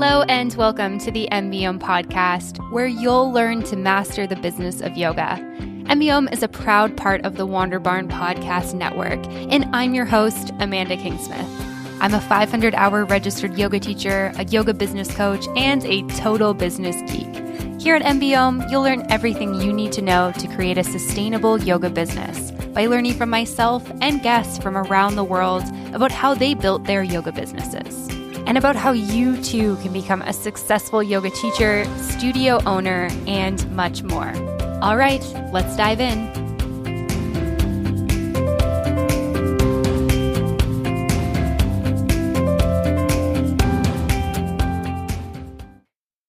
Hello and welcome to the MBOM podcast, where you'll learn to master the business of yoga. MBOM is a proud part of the Wander Barn Podcast Network, and I'm your host, Amanda Kingsmith. I'm a 500-hour registered yoga teacher, a yoga business coach, and a total business geek. Here at MBOM, you'll learn everything you need to know to create a sustainable yoga business by learning from myself and guests from around the world about how they built their yoga businesses, and about how you too can become a successful yoga teacher, studio owner, and much more. All right, let's dive in.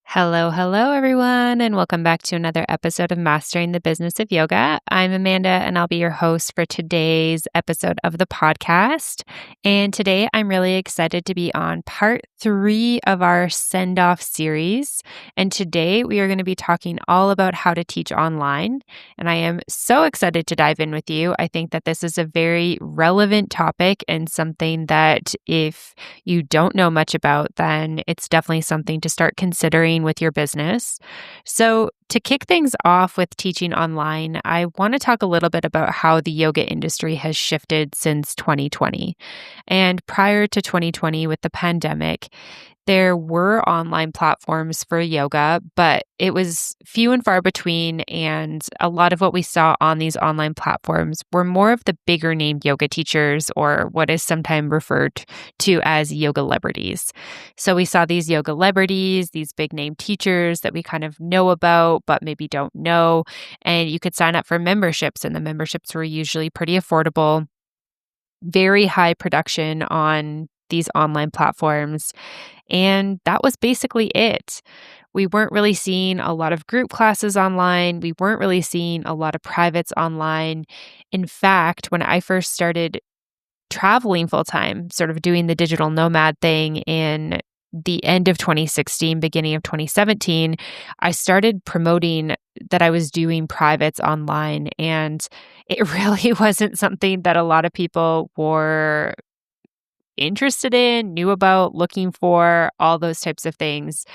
Hello, everyone, and welcome back to another episode of Mastering the Business of Yoga. I'm Amanda, and I'll be your host for today's episode of the podcast. And today, I'm really excited to be on part 3 of our send-off series. And today, we are going to be talking all about how to teach online. And I am so excited to dive in with you. I think that this is a very relevant topic and something that if you don't know much about, then it's definitely something to start considering with your business. So to kick things off with teaching online, I want to talk a little bit about how the yoga industry has shifted since 2020. And prior to 2020 with the pandemic, there were online platforms for yoga, but it was few and far between. And a lot of what we saw on these online platforms were more of the bigger name yoga teachers, or what is sometimes referred to as yoga celebrities. So we saw these yoga celebrities, these big name teachers that we kind of know about, but maybe don't know. And you could sign up for memberships, and the memberships were usually pretty affordable, very high production on these online platforms. And that was basically it. We weren't really seeing a lot of group classes online. We weren't really seeing a lot of privates online. In fact, when I first started traveling full-time, sort of doing the digital nomad thing in the end of 2016, beginning of 2017, I started promoting that I was doing privates online. And it really wasn't something that a lot of people were interested in, knew about, looking for, all those types of things.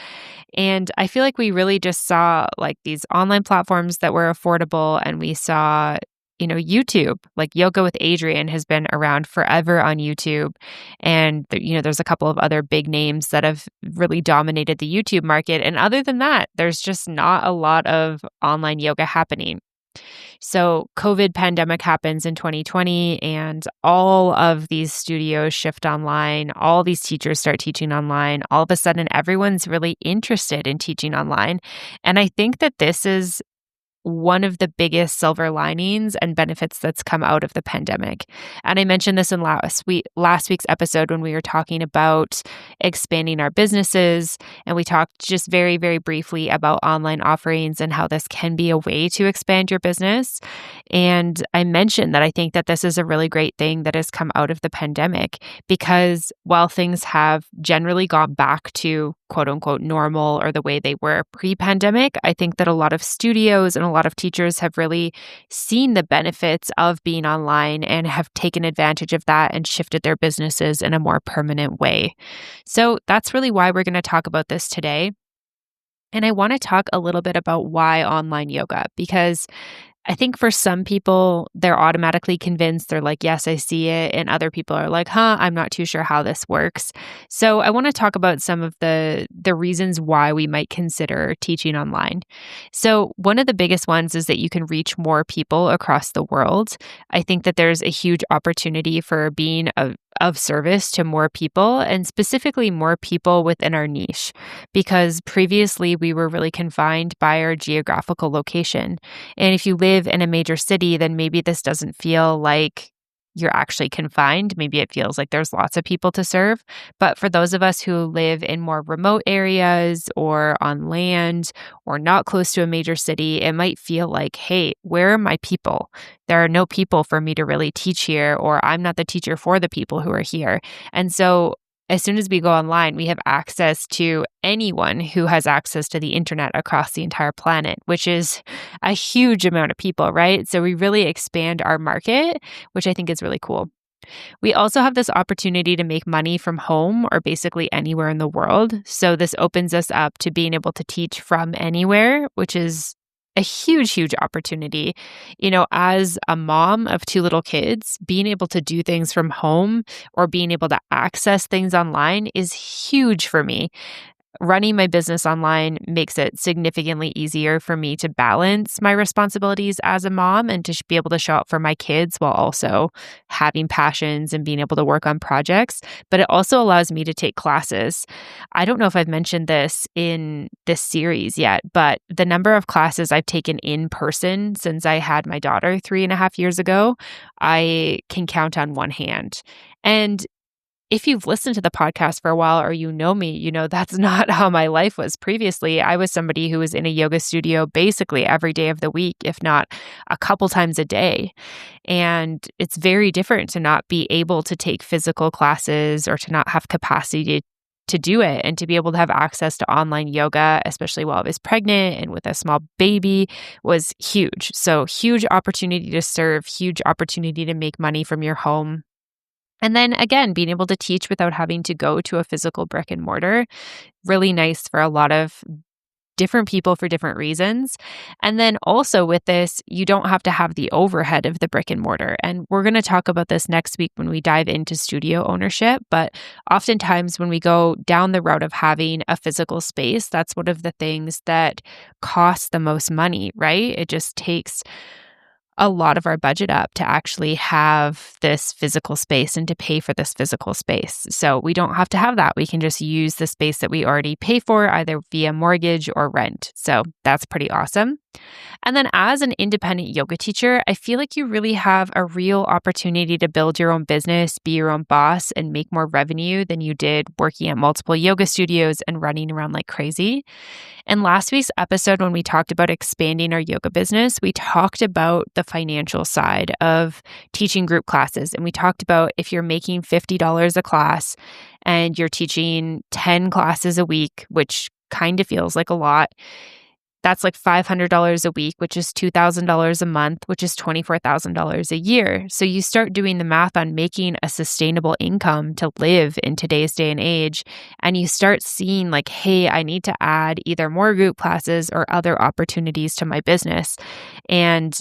And I feel like we really just saw like these online platforms that were affordable, and we saw, YouTube, like Yoga with Adriene has been around forever on YouTube. And, there's a couple of other big names that have really dominated the YouTube market. And other than that, there's just not a lot of online yoga happening. So COVID pandemic happens in 2020, and all of these studios shift online. All these teachers start teaching online. All of a sudden, everyone's really interested in teaching online. And I think that this is one of the biggest silver linings and benefits that's come out of the pandemic. And I mentioned this in last week's episode when we were talking about expanding our businesses. And we talked just very, very briefly about online offerings and how this can be a way to expand your business. And I mentioned that I think that this is a really great thing that has come out of the pandemic, because while things have generally gone back to quote unquote normal, or the way they were pre-pandemic, I think that a lot of studios and a lot of teachers have really seen the benefits of being online and have taken advantage of that and shifted their businesses in a more permanent way. So that's really why we're going to talk about this today. And I want to talk a little bit about why online yoga, because I think for some people, they're automatically convinced. They're like, yes, I see it. And other people are like, I'm not too sure how this works. So I want to talk about some of the reasons why we might consider teaching online. So one of the biggest ones is that you can reach more people across the world. I think that there's a huge opportunity for being of service to more people, and specifically more people within our niche, because previously we were really confined by our geographical location. And if you live in a major city, then maybe this doesn't feel like you're actually confined. Maybe it feels like there's lots of people to serve. But for those of us who live in more remote areas or on land or not close to a major city, it might feel like, hey, where are my people? There are no people for me to really teach here, or I'm not the teacher for the people who are here. And so as soon as we go online, we have access to anyone who has access to the internet across the entire planet, which is a huge amount of people, right? So we really expand our market, which I think is really cool. We also have this opportunity to make money from home or basically anywhere in the world. So this opens us up to being able to teach from anywhere, which is a huge, huge opportunity. As a mom of two little kids, being able to do things from home or being able to access things online is huge for me. Running my business online makes it significantly easier for me to balance my responsibilities as a mom and to be able to show up for my kids while also having passions and being able to work on projects. But it also allows me to take classes. I don't know if I've mentioned this in this series yet, but the number of classes I've taken in person since I had my daughter 3.5 years ago, I can count on one hand. And if you've listened to the podcast for a while or you know me, that's not how my life was previously. I was somebody who was in a yoga studio basically every day of the week, if not a couple times a day. And it's very different to not be able to take physical classes or to not have capacity to do it, and to be able to have access to online yoga, especially while I was pregnant and with a small baby, was huge. So huge opportunity to serve, huge opportunity to make money from your home. And then again, being able to teach without having to go to a physical brick and mortar, really nice for a lot of different people for different reasons. And then also with this, you don't have to have the overhead of the brick and mortar. And we're going to talk about this next week when we dive into studio ownership. But oftentimes when we go down the route of having a physical space, that's one of the things that costs the most money, right? It just takes a lot of our budget up to actually have this physical space and to pay for this physical space. So we don't have to have that. We can just use the space that we already pay for, either via mortgage or rent. So that's pretty awesome. And then as an independent yoga teacher, I feel like you really have a real opportunity to build your own business, be your own boss, and make more revenue than you did working at multiple yoga studios and running around like crazy. In last week's episode, when we talked about expanding our yoga business, we talked about the financial side of teaching group classes. And we talked about if you're making $50 a class and you're teaching 10 classes a week, which kind of feels like a lot, that's like $500 a week, which is $2,000 a month, which is $24,000 a year. So you start doing the math on making a sustainable income to live in today's day and age. And you start seeing like, hey, I need to add either more group classes or other opportunities to my business. And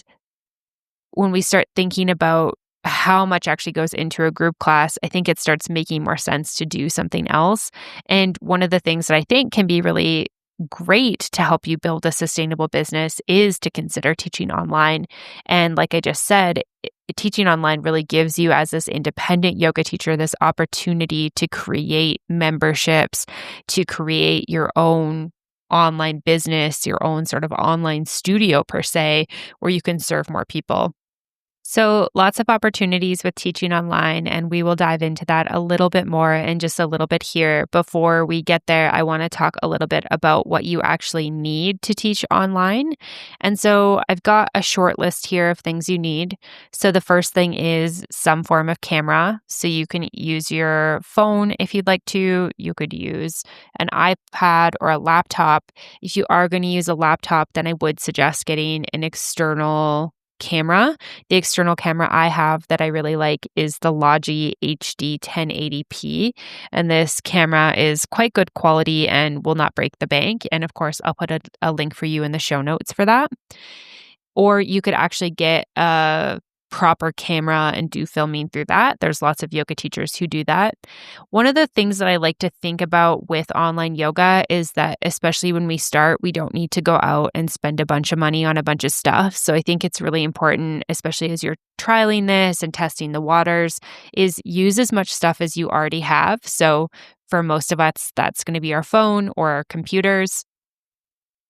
when we start thinking about how much actually goes into a group class, I think it starts making more sense to do something else. And one of the things that I think can be really great to help you build a sustainable business is to consider teaching online. And like I just said, teaching online really gives you, as this independent yoga teacher, this opportunity to create memberships, to create your own online business, your own sort of online studio per se, where you can serve more people. So lots of opportunities with teaching online, and we will dive into that a little bit more in just a little bit here. Before we get there, I want to talk a little bit about what you actually need to teach online. And so I've got a short list here of things you need. So the first thing is some form of camera. So you can use your phone if you'd like to. You could use an iPad or a laptop. If you are going to use a laptop, then I would suggest getting an external camera. The external camera I have that I really like is the Logi HD 1080p. And this camera is quite good quality and will not break the bank. And of course, I'll put a link for you in the show notes for that. Or you could actually get a proper camera and do filming through that. There's lots of yoga teachers who do that. One of the things that I like to think about with online yoga is that, especially when we start, we don't need to go out and spend a bunch of money on a bunch of stuff. So I think it's really important, especially as you're trialing this and testing the waters, is use as much stuff as you already have. So for most of us, that's going to be our phone or our computers.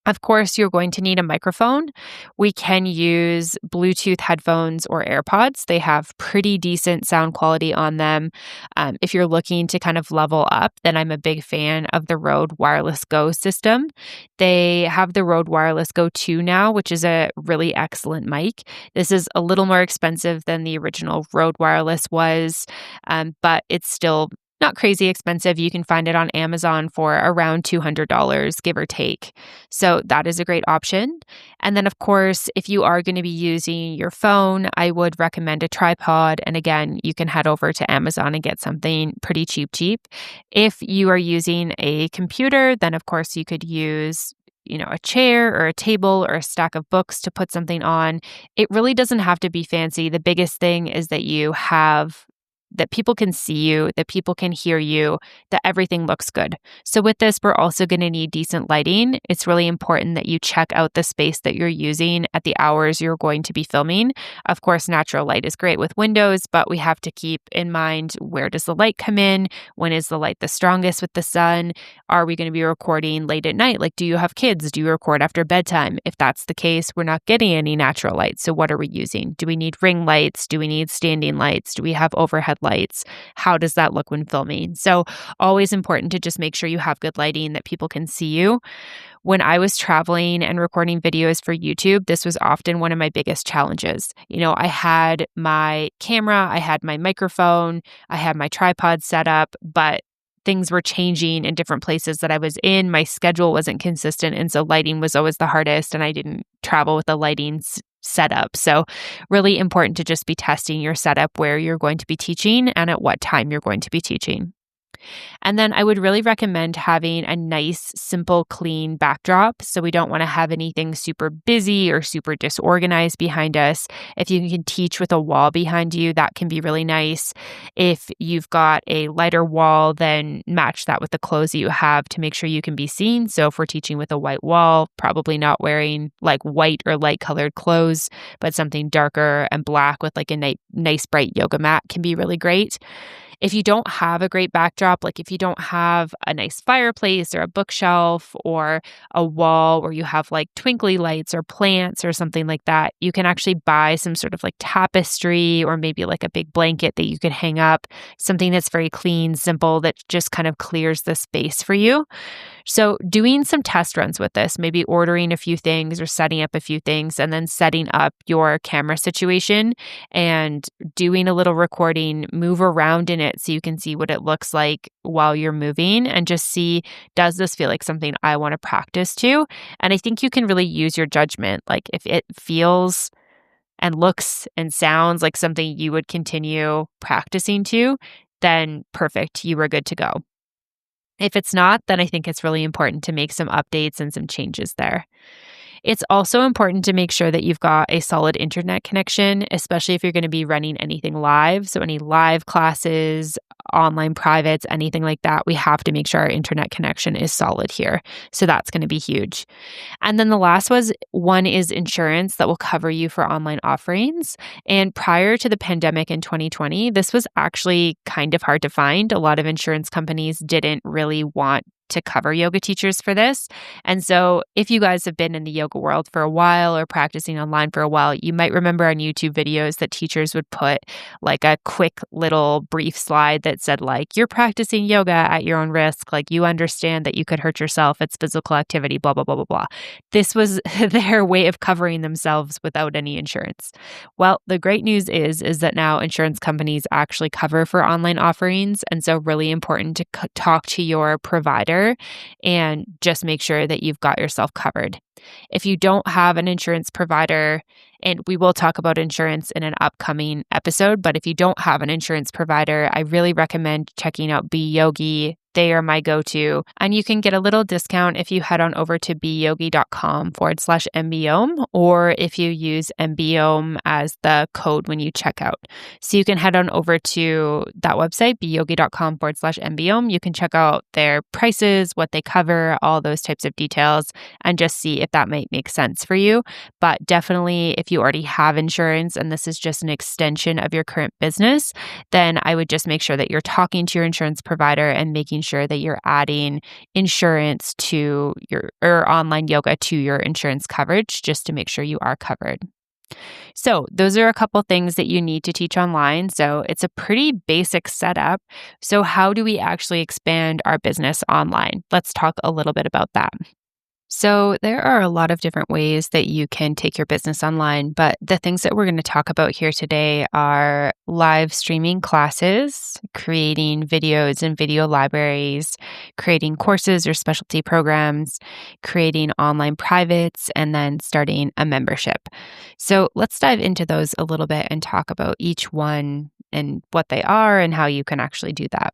Of course, you're going to need a microphone. We can use Bluetooth headphones or AirPods. They have pretty decent sound quality on them. If you're looking to kind of level up, then I'm a big fan of the Rode Wireless Go system. They have the Rode Wireless Go 2 now, which is a really excellent mic. This is a little more expensive than the original Rode Wireless was, but it's still not crazy expensive. You can find it on Amazon for around $200, give or take. So that is a great option. And then, of course, if you are going to be using your phone, I would recommend a tripod. And again, you can head over to Amazon and get something pretty cheap. If you are using a computer, then of course you could use a chair or a table or a stack of books to put something on. It really doesn't have to be fancy. The biggest thing is that people can see you, that people can hear you, that everything looks good. So with this, we're also going to need decent lighting. It's really important that you check out the space that you're using at the hours you're going to be filming. Of course, natural light is great with windows, but we have to keep in mind, where does the light come in? When is the light the strongest with the sun? Are we going to be recording late at night? Like, do you have kids? Do you record after bedtime? If that's the case, we're not getting any natural light. So what are we using? Do we need ring lights? Do we need standing lights? Do we have overhead lights? How does that look when filming? So always important to just make sure you have good lighting, that people can see you. When I was traveling and recording videos for YouTube, this was often one of my biggest challenges. I had my camera, I had my microphone, I had my tripod set up, but things were changing in different places that I was in. My schedule wasn't consistent. And so lighting was always the hardest. And I didn't travel with the lighting setup. So really important to just be testing your setup, where you're going to be teaching and at what time you're going to be teaching. And then I would really recommend having a nice, simple, clean backdrop. So we don't want to have anything super busy or super disorganized behind us. If you can teach with a wall behind you, that can be really nice. If you've got a lighter wall, then match that with the clothes that you have to make sure you can be seen. So if we're teaching with a white wall, probably not wearing like white or light colored clothes, but something darker and black with like a nice bright yoga mat can be really great. If you don't have a great backdrop, like if you don't have a nice fireplace or a bookshelf or a wall where you have like twinkly lights or plants or something like that, you can actually buy some sort of like tapestry or maybe like a big blanket that you could hang up, something that's very clean, simple, that just kind of clears the space for you. So doing some test runs with this, maybe ordering a few things or setting up a few things, and then setting up your camera situation and doing a little recording, move around in it so you can see what it looks like while you're moving, and just see, does this feel like something I want to practice to? And I think you can really use your judgment. Like if it feels and looks and sounds like something you would continue practicing to, then perfect, you are good to go. If it's not, then I think it's really important to make some updates and some changes there. It's also important to make sure that you've got a solid internet connection, especially if you're going to be running anything live. So any live classes, online privates, anything like that, we have to make sure our internet connection is solid here. So that's going to be huge. And then the last one is insurance that will cover you for online offerings. And prior to the pandemic in 2020, this was actually kind of hard to find. A lot of insurance companies didn't really want to cover yoga teachers for this. And so if you guys have been in the yoga world for a while or practicing online for a while, you might remember on YouTube videos that teachers would put like a quick little brief slide that said like, you're practicing yoga at your own risk. Like you understand that you could hurt yourself. It's physical activity, blah, blah, blah, blah, blah. This was their way of covering themselves without any insurance. Well, the great news is that now insurance companies actually cover for online offerings. And so really important to talk to your provider and just make sure that you've got yourself covered. If you don't have an insurance provider, and we will talk about insurance in an upcoming episode, but if you don't have an insurance provider, I really recommend checking out BeYogi. They are my go-to. And you can get a little discount if you head on over to beyogi.com/MBOM, or if you use MBOM as the code when you check out. So you can head on over to that website, beyogi.com/MBOM. You can check out their prices, what they cover, all those types of details, and just see if that might make sense for you. But definitely, if you already have insurance and this is just an extension of your current business, then I would just make sure that you're talking to your insurance provider and making sure that you're adding insurance to your or online yoga to your insurance coverage just to make sure you are covered. So those are a couple things that you need to teach online. So it's a pretty basic setup. So how do we actually expand our business online? Let's talk a little bit about that. So, there are a lot of different ways that you can take your business online, but the things that we're going to talk about here today are live streaming classes, creating videos and video libraries, creating courses or specialty programs, creating online privates, and then starting a membership. So, let's dive into those a little bit and talk about each one and what they are and how you can actually do that.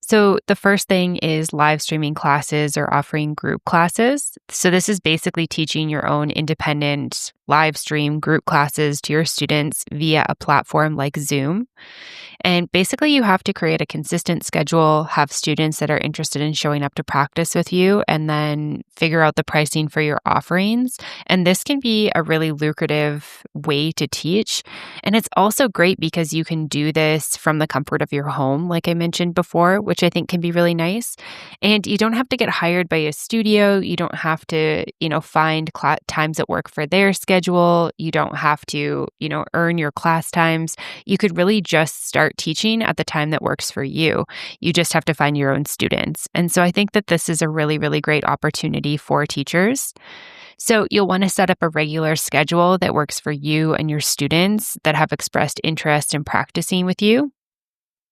So, the first thing is live streaming classes or offering group classes. So, this is basically teaching your own independent live stream group classes to your students via a platform like Zoom. And basically, you have to create a consistent schedule, have students that are interested in showing up to practice with you, and then figure out the pricing for your offerings. And this can be a really lucrative way to teach. And it's also great because you can do this from the comfort of your home, like I mentioned before, which I think can be really nice. And you don't have to get hired by a studio. You don't have to, find times that work for their schedule. You don't have to, earn your class times. You could really just start teaching at the time that works for you. You just have to find your own students. And so I think that this is a really, really great opportunity for teachers. So you'll want to set up a regular schedule that works for you and your students that have expressed interest in practicing with you.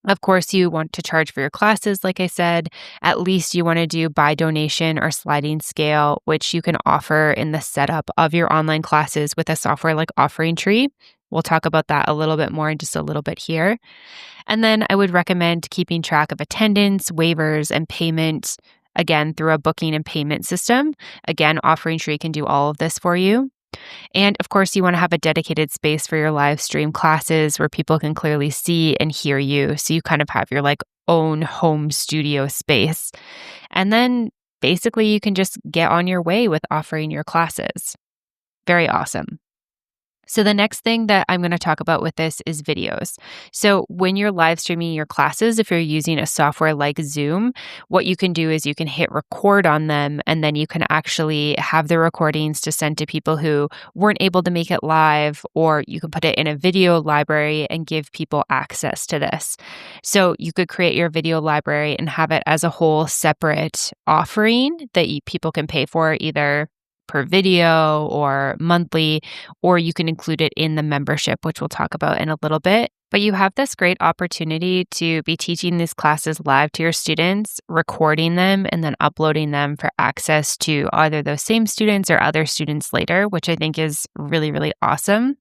Of course, you want to charge for your classes, like I said. At least you want to do by donation or sliding scale, which you can offer in the setup of your online classes with a software like OfferingTree. We'll talk about that a little bit more in just a little bit here. And then I would recommend keeping track of attendance, waivers, and payment, again, through a booking and payment system. Again, OfferingTree can do all of this for you. And of course, you want to have a dedicated space for your live stream classes where people can clearly see and hear you. So you kind of have your own home studio space. And then basically you can just get on your way with offering your classes. Very awesome. So the next thing that I'm going to talk about with this is videos. So when you're live streaming your classes, if you're using a software like Zoom, what you can do is you can hit record on them, and then you can actually have the recordings to send to people who weren't able to make it live, or you can put it in a video library and give people access to this. So you could create your video library and have it as a whole separate offering that people can pay for, either per video or monthly, or you can include it in the membership, which we'll talk about in a little bit. But you have this great opportunity to be teaching these classes live to your students, recording them, and then uploading them for access to either those same students or other students later, which I think is really, really awesome.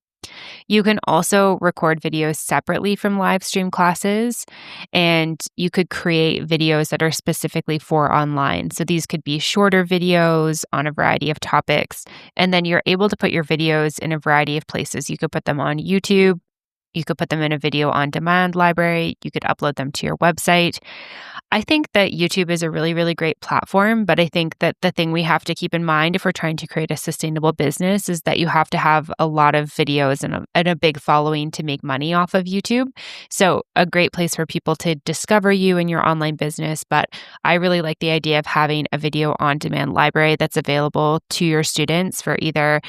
You can also record videos separately from live stream classes, and you could create videos that are specifically for online. So these could be shorter videos on a variety of topics, and then you're able to put your videos in a variety of places. You could put them on YouTube. You could put them in a video on demand library. You could upload them to your website. I think that YouTube is a really, really great platform, but I think that the thing we have to keep in mind if we're trying to create a sustainable business is that you have to have a lot of videos and a big following to make money off of YouTube. So a great place for people to discover you and your online business. But I really like the idea of having a video on demand library that's available to your students for either,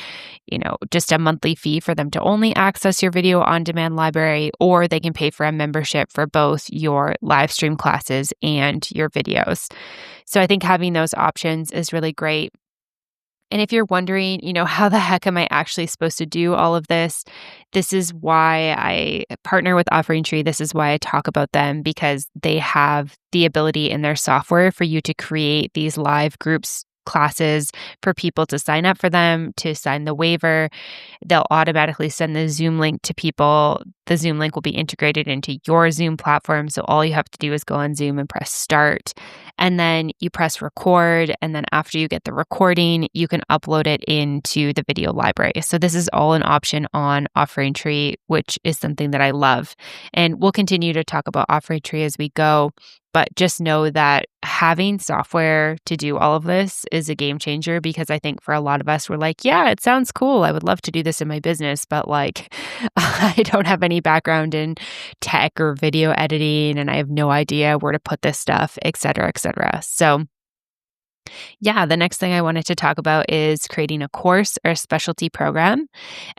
just a monthly fee for them to only access your video on demand library, or they can pay for a membership for both your live stream classes and your videos. So I think having those options is really great. And if you're wondering, how the heck am I actually supposed to do all of this? This is why I partner with OfferingTree. This is why I talk about them, because they have the ability in their software for you to create these live groups classes for people to sign up for them, to sign the waiver. They'll automatically send the Zoom link to people. The Zoom link will be integrated into your Zoom platform. So all you have to do is go on Zoom and press start. And then you press record. And then after you get the recording, you can upload it into the video library. So this is all an option on OfferingTree, which is something that I love. And we'll continue to talk about OfferingTree as we go. But just know that having software to do all of this is a game changer, because I think for a lot of us, we're like, yeah, it sounds cool. I would love to do this in my business, but I don't have any background in tech or video editing, and I have no idea where to put this stuff, et cetera, et cetera. So yeah, the next thing I wanted to talk about is creating a course or a specialty program.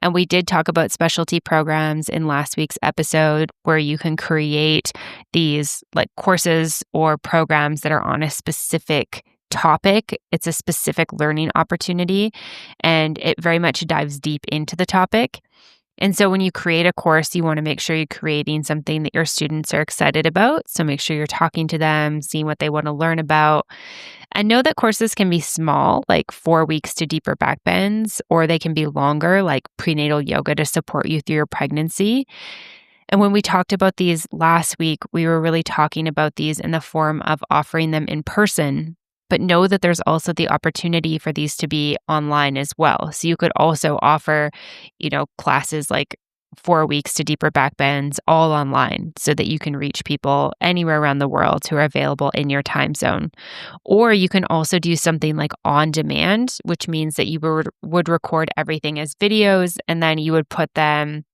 And we did talk about specialty programs in last week's episode, where you can create these courses or programs that are on a specific topic. It's a specific learning opportunity, and it very much dives deep into the topic. And so when you create a course, you want to make sure you're creating something that your students are excited about. So make sure you're talking to them, seeing what they want to learn about. And know that courses can be small, like 4 weeks to deeper back bends, or they can be longer, like prenatal yoga to support you through your pregnancy. And when we talked about these last week, we were really talking about these in the form of offering them in person. But know that there's also the opportunity for these to be online as well. So you could also offer, classes like 4 weeks to deeper back bends all online so that you can reach people anywhere around the world who are available in your time zone. Or you can also do something like on demand, which means that you would record everything as videos and then you would put them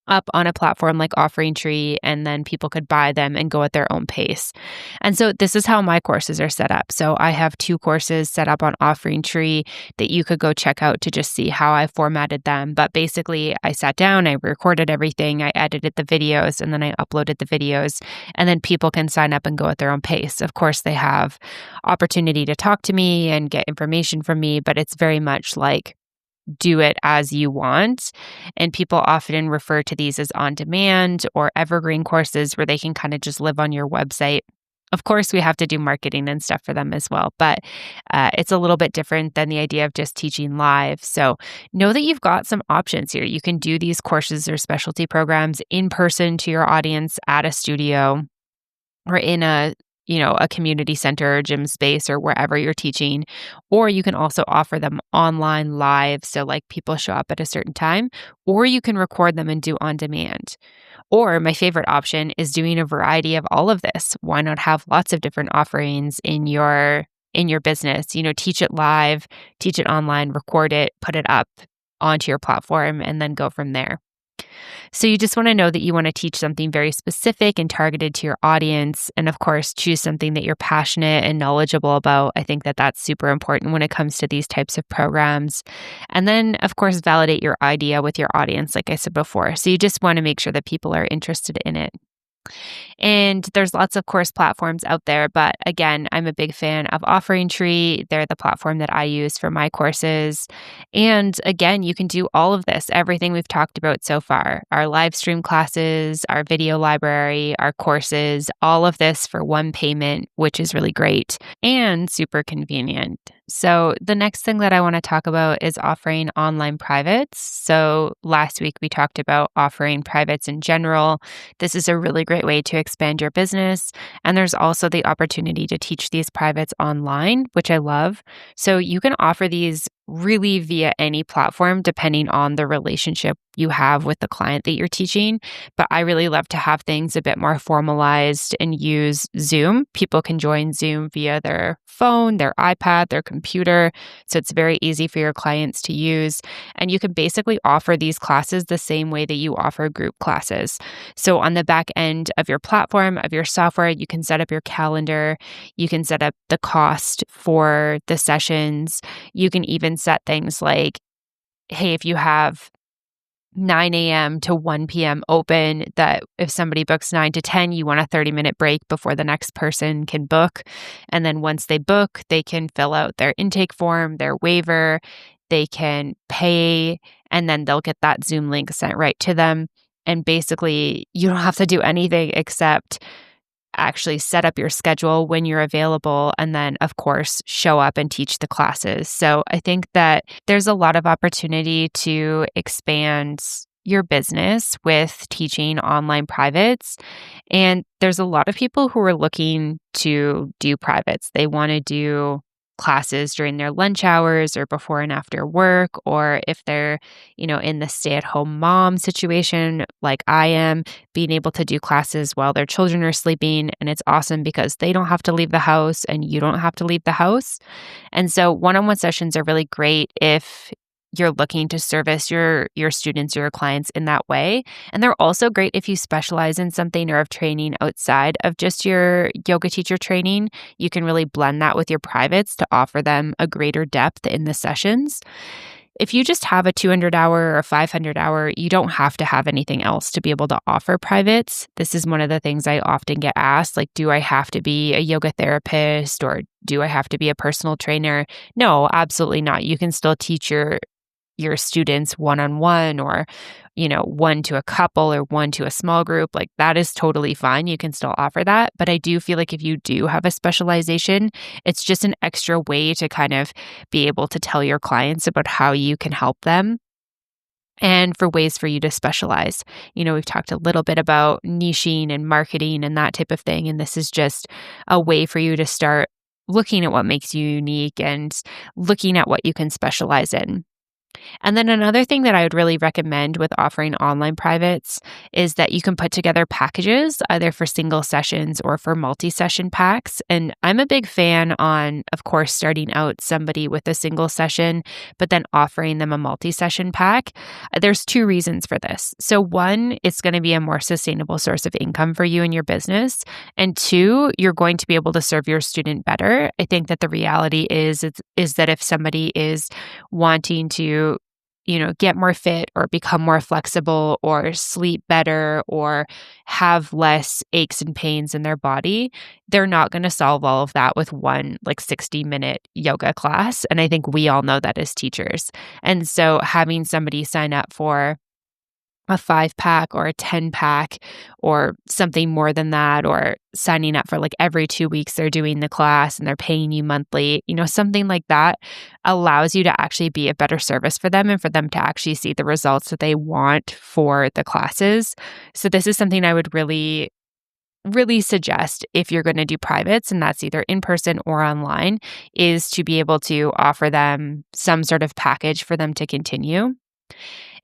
up on a platform like OfferingTree, and then people could buy them and go at their own pace. And so this is how my courses are set up. So I have 2 courses set up on OfferingTree that you could go check out to just see how I formatted them. But basically, I sat down, I recorded everything, I edited the videos, and then I uploaded the videos, and then people can sign up and go at their own pace. Of course, they have opportunity to talk to me and get information from me, but it's very much like do it as you want. And people often refer to these as on demand or evergreen courses where they can kind of just live on your website. Of course, we have to do marketing and stuff for them as well, but it's a little bit different than the idea of just teaching live. So know that you've got some options here. You can do these courses or specialty programs in person to your audience at a studio or in a community center or gym space or wherever you're teaching. Or you can also offer them online live. So like people show up at a certain time, or you can record them and do on demand. Or my favorite option is doing a variety of all of this. Why not have lots of different offerings in your business? Teach it live, teach it online, record it, put it up onto your platform, and then go from there. So you just want to know that you want to teach something very specific and targeted to your audience. And of course, choose something that you're passionate and knowledgeable about. I think that that's super important when it comes to these types of programs. And then, of course, validate your idea with your audience, like I said before. So you just want to make sure that people are interested in it. And there's lots of course platforms out there, but again, I'm a big fan of OfferingTree. They're the platform that I use for my courses. And again, you can do all of this, everything we've talked about so far, our live stream classes, our video library, our courses, all of this for one payment, which is really great and super convenient. So the next thing that I want to talk about is offering online privates. So last week we talked about offering privates in general. This is a really great way to expand your business. And there's also the opportunity to teach these privates online, which I love. So you can offer these really via any platform, depending on the relationship you have with the client that you're teaching. But I really love to have things a bit more formalized and use Zoom. People can join Zoom via their phone, their iPad, their computer. So it's very easy for your clients to use. And you can basically offer these classes the same way that you offer group classes. So on the back end of your platform, of your software, you can set up your calendar. You can set up the cost for the sessions. You can even set things like, hey, if you have 9 a.m. to 1 p.m. open, that if somebody books 9 to 10, you want a 30-minute break before the next person can book. And then once they book, they can fill out their intake form, their waiver, they can pay, and then they'll get that Zoom link sent right to them. And basically, you don't have to do anything except actually set up your schedule when you're available, and then, of course, show up and teach the classes. So I think that there's a lot of opportunity to expand your business with teaching online privates. And there's a lot of people who are looking to do privates. They want to do classes during their lunch hours or before and after work, or if they're, in the stay-at-home mom situation like I am, being able to do classes while their children are sleeping. And it's awesome because they don't have to leave the house and you don't have to leave the house. And so one-on-one sessions are really great if you're looking to service your students or your clients in that way. And they're also great if you specialize in something or have training outside of just your yoga teacher training. You can really blend that with your privates to offer them a greater depth in the sessions. If you just have a 200 hour or a 500 hour, you don't have to have anything else to be able to offer privates. This is one of the things I often get asked, like, do I have to be a yoga therapist or do I have to be a personal trainer? No, absolutely not. You can still teach your students one-on-one or, one to a couple or one to a small group. Like that is totally fine. You can still offer that. But I do feel like if you do have a specialization, it's just an extra way to kind of be able to tell your clients about how you can help them and for ways for you to specialize. We've talked a little bit about niching and marketing and that type of thing. And this is just a way for you to start looking at what makes you unique and looking at what you can specialize in. And then another thing that I would really recommend with offering online privates is that you can put together packages either for single sessions or for multi-session packs. And I'm a big fan on, of course, starting out somebody with a single session, but then offering them a multi-session pack. There's two reasons for this. So one, it's going to be a more sustainable source of income for you and your business. And two, you're going to be able to serve your student better. I think that the reality is that if somebody is wanting to get more fit or become more flexible or sleep better or have less aches and pains in their body, they're not going to solve all of that with one 60-minute yoga class. And I think we all know that as teachers. And so having somebody sign up for a 5-pack or a 10-pack or something more than that, or signing up for every 2 weeks they're doing the class and they're paying you monthly, something like that allows you to actually be a better service for them and for them to actually see the results that they want for the classes. So this is something I would really suggest if you're going to do privates, and that's either in person or online, is to be able to offer them some sort of package for them to continue.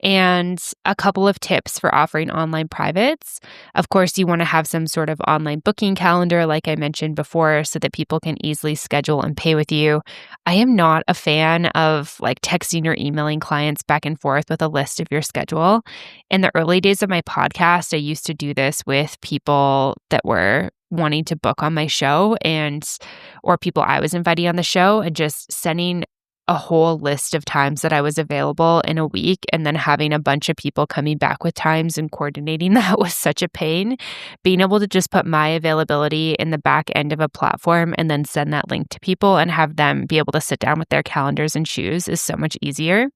And a couple of tips for offering online privates. Of course, you want to have some sort of online booking calendar, like I mentioned before, so that people can easily schedule and pay with you. I am not a fan of texting or emailing clients back and forth with a list of your schedule. In the early days of my podcast, I used to do this with people that were wanting to book on my show or people I was inviting on the show, and just sending a whole list of times that I was available in a week, and then having a bunch of people coming back with times and coordinating that was such a pain. Being able to just put my availability in the back end of a platform and then send that link to people and have them be able to sit down with their calendars and choose is so much easier.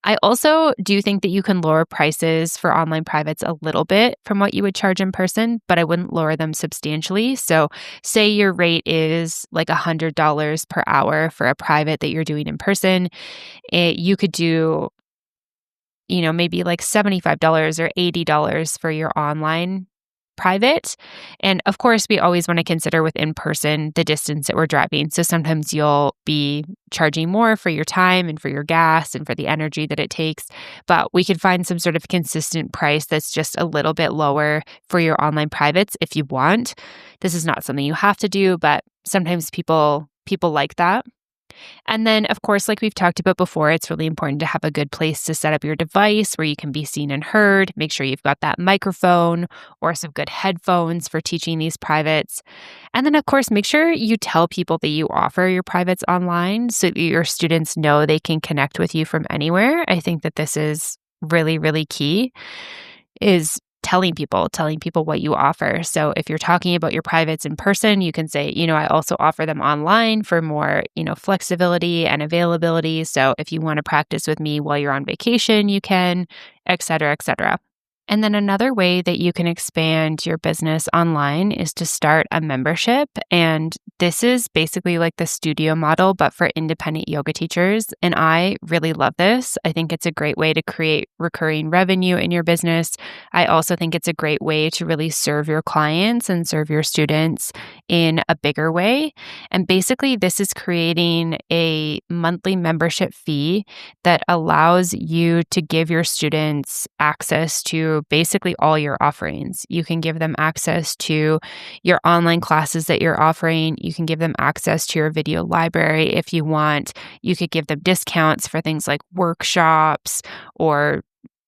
I also do think that you can lower prices for online privates a little bit from what you would charge in person, but I wouldn't lower them substantially. So say your rate is $100 per hour for a private that you're doing in person. You could do, maybe $75 or $80 for your online private. And of course, we always want to consider with in-person the distance that we're driving. So sometimes you'll be charging more for your time and for your gas and for the energy that it takes. But we could find some sort of consistent price that's just a little bit lower for your online privates if you want. This is not something you have to do, but sometimes people like that. And then, of course, like we've talked about before, it's really important to have a good place to set up your device where you can be seen and heard. Make sure you've got that microphone or some good headphones for teaching these privates. And then, of course, make sure you tell people that you offer your privates online so that your students know they can connect with you from anywhere. I think that this is really, really key, is telling people what you offer. So if you're talking about your privates in person, you can say, I also offer them online for more, flexibility and availability. So if you want to practice with me while you're on vacation, you can, et cetera, et cetera. And then another way that you can expand your business online is to start a membership. And this is basically like the studio model, but for independent yoga teachers. And I really love this. I think it's a great way to create recurring revenue in your business. I also think it's a great way to really serve your clients and serve your students in a bigger way. And basically, this is creating a monthly membership fee that allows you to give your students access to basically all your offerings. You can give them access to your online classes that you're offering. You can give them access to your video library if you want. You could give them discounts for things like workshops or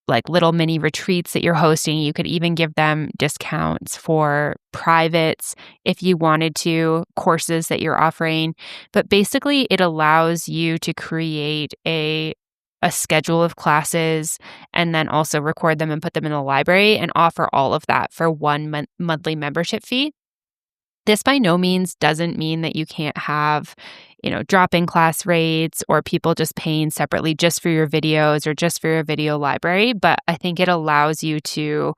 like little mini retreats that you're hosting. You could even give them discounts for privates if you wanted to, courses that you're offering. But basically, it allows you to create a schedule of classes and then also record them and put them in the library and offer all of that for one monthly membership fee. This by no means doesn't mean that you can't have, drop-in class rates or people just paying separately just for your videos or just for your video library. But I think it allows you to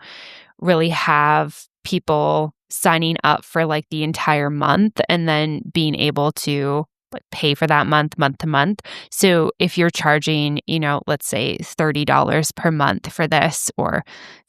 really have people signing up for like the entire month and then being able to like pay for that month to month. So if you're charging, let's say $30 per month for this or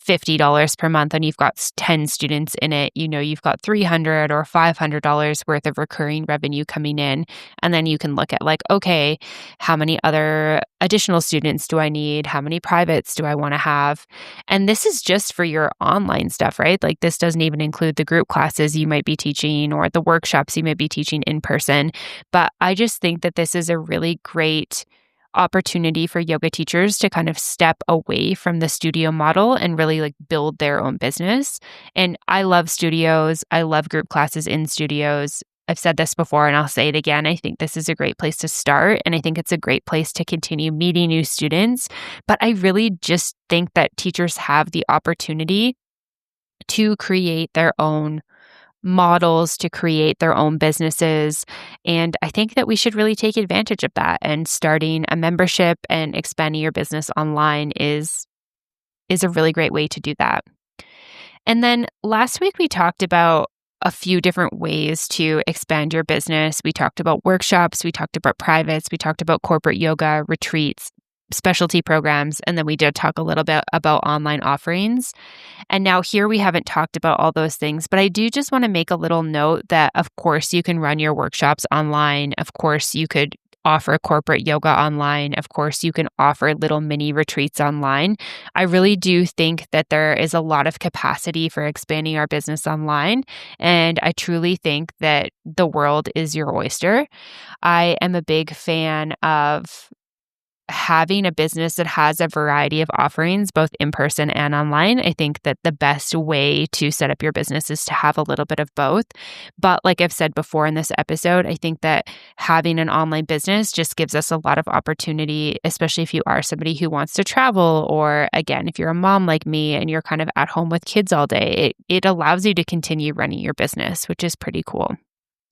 $50 per month and you've got 10 students in it, you've got $300 or $500 worth of recurring revenue coming in. And then you can look at like, okay, how many other additional students do I need? How many privates do I want to have? And this is just for your online stuff, right? Like this doesn't even include the group classes you might be teaching or the workshops you might be teaching in person. But I just think that this is a really great opportunity for yoga teachers to kind of step away from the studio model and really like build their own business. And I love studios. I love group classes in studios. I've said this before and I'll say it again. I think this is a great place to start. And I think it's a great place to continue meeting new students. But I really just think that teachers have the opportunity to create their own models, to create their own businesses. And I think that we should really take advantage of that. And starting a membership and expanding your business online is a really great way to do that. And then last week we talked about a few different ways to expand your business. We talked about workshops, we talked about privates, we talked about corporate yoga, retreats, specialty programs, and then we did talk a little bit about online offerings. And now here we haven't talked about all those things, but I do just want to make a little note that of course you can run your workshops online. Of course you could offer corporate yoga online. Of course you can offer little mini retreats online. I really do think that there is a lot of capacity for expanding our business online. And I truly think that the world is your oyster. I am a big fan of having a business that has a variety of offerings, both in person and online. I think that the best way to set up your business is to have a little bit of both. But like I've said before in this episode, I think that having an online business just gives us a lot of opportunity, especially if you are somebody who wants to travel, or again, if you're a mom like me and you're kind of at home with kids all day, it allows you to continue running your business, which is pretty cool.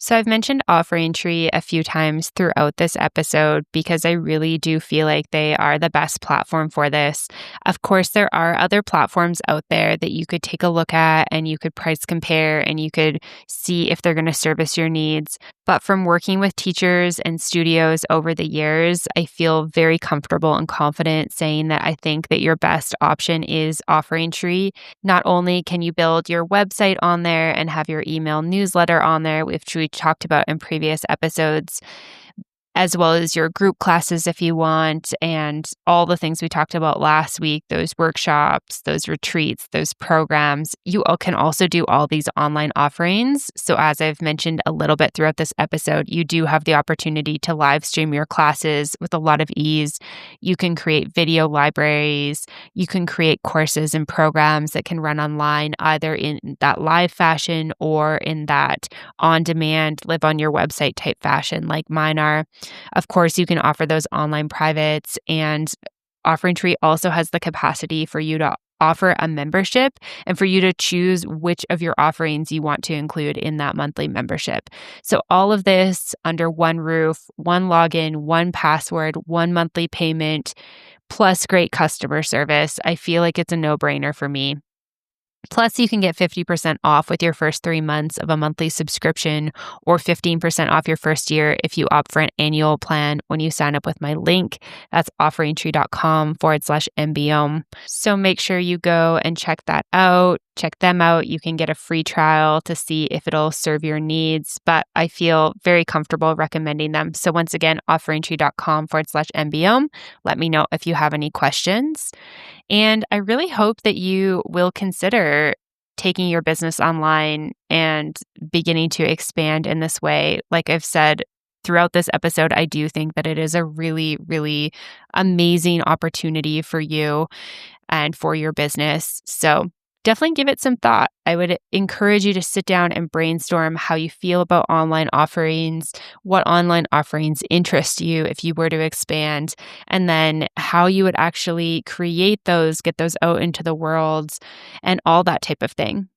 So I've mentioned OfferingTree a few times throughout this episode because I really do feel like they are the best platform for this. Of course, there are other platforms out there that you could take a look at and you could price compare and you could see if they're going to service your needs. But from working with teachers and studios over the years, I feel very comfortable and confident saying that I think that your best option is OfferingTree. Not only can you build your website on there and have your email newsletter on there, which we talked about in previous episodes, as well as your group classes if you want, and all the things we talked about last week, those workshops, those retreats, those programs. You all can also do all these online offerings. So as I've mentioned a little bit throughout this episode, you do have the opportunity to live stream your classes with a lot of ease. You can create video libraries. You can create courses and programs that can run online, either in that live fashion or in that on-demand, live on your website type fashion like mine are. Of course, you can offer those online privates, and OfferingTree also has the capacity for you to offer a membership and for you to choose which of your offerings you want to include in that monthly membership. So all of this under one roof, one login, one password, one monthly payment, plus great customer service. I feel like it's a no-brainer for me. Plus, you can get 50% off with your first 3 months of a monthly subscription, or 15% off your first year if you opt for an annual plan when you sign up with my link. That's offeringtree.com/MBOM. So make sure you go and check that out. Check them out. You can get a free trial to see if it'll serve your needs, but I feel very comfortable recommending them. So once again, offeringtree.com/MBOM. Let me know if you have any questions. And I really hope that you will consider taking your business online and beginning to expand in this way. Like I've said throughout this episode, I do think that it is a really, really amazing opportunity for you and for your business. So definitely give it some thought. I would encourage you to sit down and brainstorm how you feel about online offerings, what online offerings interest you if you were to expand, and then how you would actually create those, get those out into the world, and all that type of thing.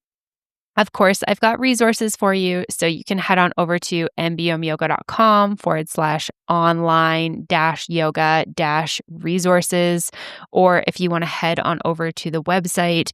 Of course, I've got resources for you. So you can head on over to mbomyoga.com/online-yoga-resources. Or if you want to head on over to the website,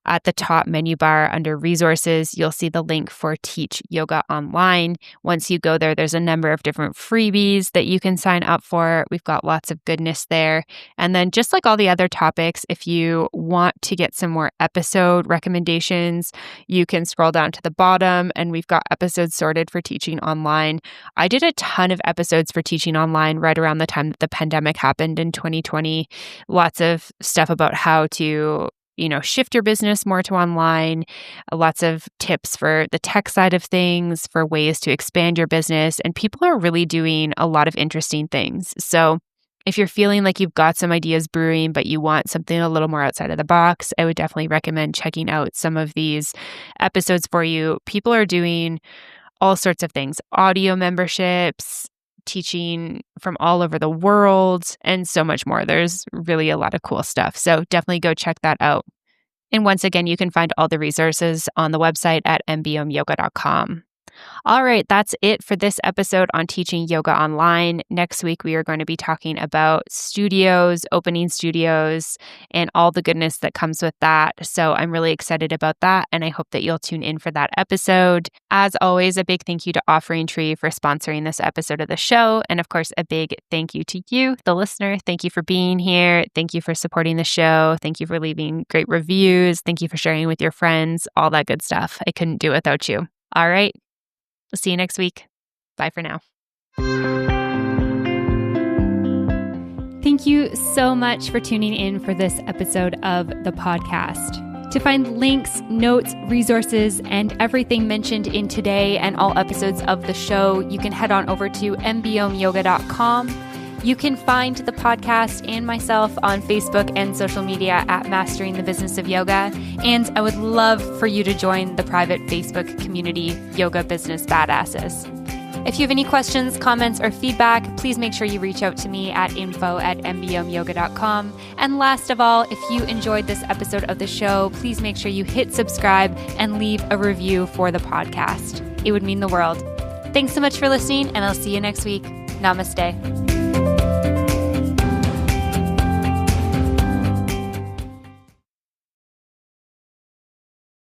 at the top menu bar under resources, you'll see the link for Teach Yoga Online. Once you go there, there's a number of different freebies that you can sign up for. We've got lots of goodness there. And then just like all the other topics, if you want to get some more episode recommendations, you can scroll down to the bottom and we've got episodes sorted for teaching online. I did a ton of episodes for teaching online right around the time that the pandemic happened in 2020. Lots of stuff about how to shift your business more to online, lots of tips for the tech side of things, for ways to expand your business. And people are really doing a lot of interesting things. So if you're feeling like you've got some ideas brewing, but you want something a little more outside of the box, I would definitely recommend checking out some of these episodes for you. People are doing all sorts of things, audio memberships, teaching from all over the world, and so much more. There's really a lot of cool stuff. So definitely go check that out. And once again, you can find all the resources on the website at mbomyoga.com. All right, that's it for this episode on teaching yoga online. Next week, we are going to be talking about studios, opening studios, and all the goodness that comes with that. So I'm really excited about that, and I hope that you'll tune in for that episode. As always, a big thank you to Offering Tree for sponsoring this episode of the show. And of course, a big thank you to you, the listener. Thank you for being here. Thank you for supporting the show. Thank you for leaving great reviews. Thank you for sharing with your friends, all that good stuff. I couldn't do it without you. All right. We'll see you next week. Bye for now. Thank you so much for tuning in for this episode of the podcast. To find links, notes, resources, and everything mentioned in today and all episodes of the show, you can head on over to mbomyoga.com. You can find the podcast and myself on Facebook and social media at Mastering the Business of Yoga. And I would love for you to join the private Facebook community, Yoga Business Badasses. If you have any questions, comments, or feedback, please make sure you reach out to me at info@mbomyoga.com. And last of all, if you enjoyed this episode of the show, please make sure you hit subscribe and leave a review for the podcast. It would mean the world. Thanks so much for listening, and I'll see you next week. Namaste.